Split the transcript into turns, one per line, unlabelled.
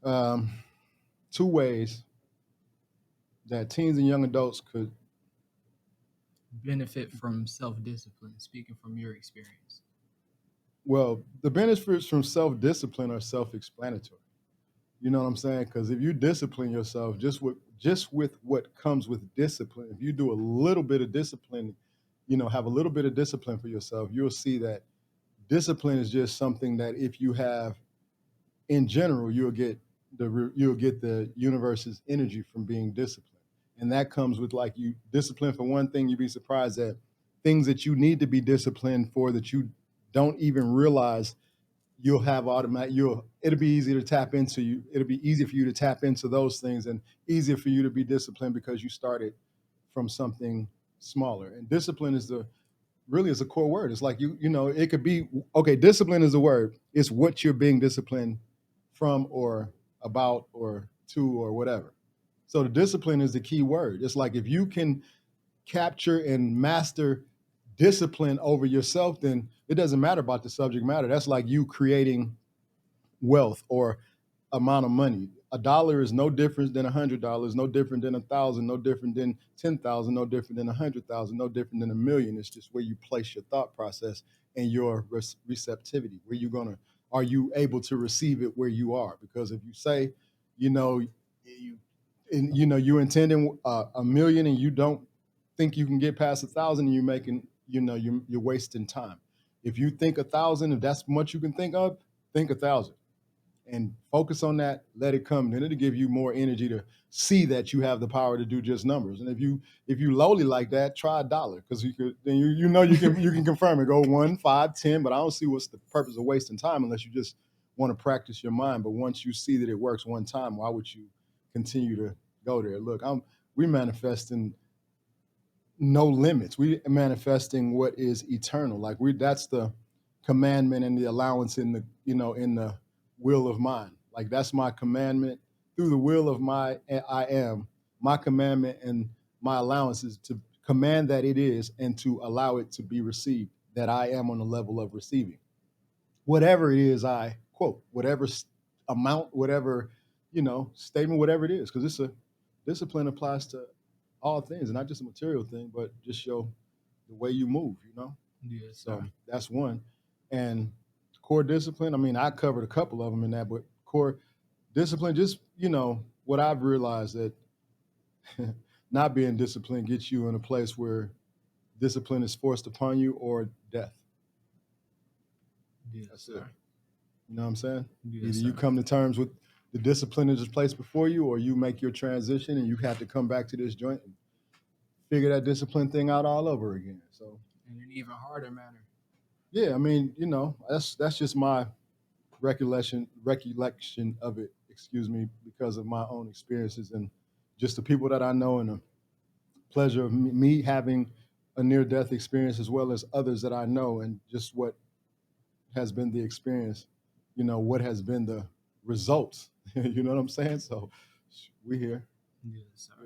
um, two ways that teens and young adults could.
benefit from self-discipline, speaking from your experience?
Well, the benefits from self-discipline are self-explanatory. You know what I'm saying? Because if you discipline yourself just with what comes with discipline, if you do a little bit of discipline, have a little bit of discipline for yourself, you'll see that discipline is just something that if you have in general, you'll get the universe's energy from being disciplined, and that comes with like you discipline for one thing. You'd be surprised at things that you need to be disciplined for that you don't even realize you'll have automatic. You'll it'll be easy to tap into you. It'll be easy for you to tap into those things, and easier for you to be disciplined because you started from something smaller. And discipline is the really is a core word. It's like it could be okay. Discipline is a word. It's what you're being disciplined from or about or to or whatever. So the discipline is the key word. It's like if you can capture and master discipline over yourself, then it doesn't matter about the subject matter. That's like you creating wealth or amount of money. A dollar is no different than $100, no different than 1,000, no different than 10,000, no different than 100,000, no different than 1,000,000. It's just where you place your thought process and your receptivity. Where are you able to receive it where you are? Because if you say, you know, you're intending 1,000,000 and you don't think you can get past 1,000, and you're making, you're wasting time. If you think 1,000, if that's what you can think 1,000 and focus on that, let it come. Then it'll give you more energy to see that you have the power to do just numbers. And if you lowly like that, try $1 because you can confirm it. Go 1, 5, 10, but I don't see what's the purpose of wasting time unless you just want to practice your mind. But once you see that it works one time, why would you continue to go there? Look, we manifesting no limits. We manifesting what is eternal. Like that's the commandment and the allowance in the will of mine. Like that's my commandment through the will of I am. My commandment and my allowance is to command that it is and to allow it to be received, that I am on the level of receiving. Whatever it is, I quote, whatever amount, whatever, statement, whatever it is, because it's a discipline applies to all things and not just a material thing, but just the way you move.
Yes,
So
sir.
that's one. And core discipline, I mean, I covered a couple of them in that, but core discipline, just, what I've realized that not being disciplined gets you in a place where discipline is forced upon you or death.
Yes,
That's it.
sir.
You know what I'm saying?
Yes,
Either you
sir.
come to terms with the discipline that is placed before you, or you make your transition and you have to come back to this joint and figure that discipline thing out all over again. So
In an even harder manner.
yeah, I mean, that's just my recollection of it, excuse me, because of my own experiences and just the people that I know and the pleasure of me having a near death experience as well as others that I know and just what has been the experience, what has been the results. You know what I'm saying? So we here.
Yes, sir.
Yeah.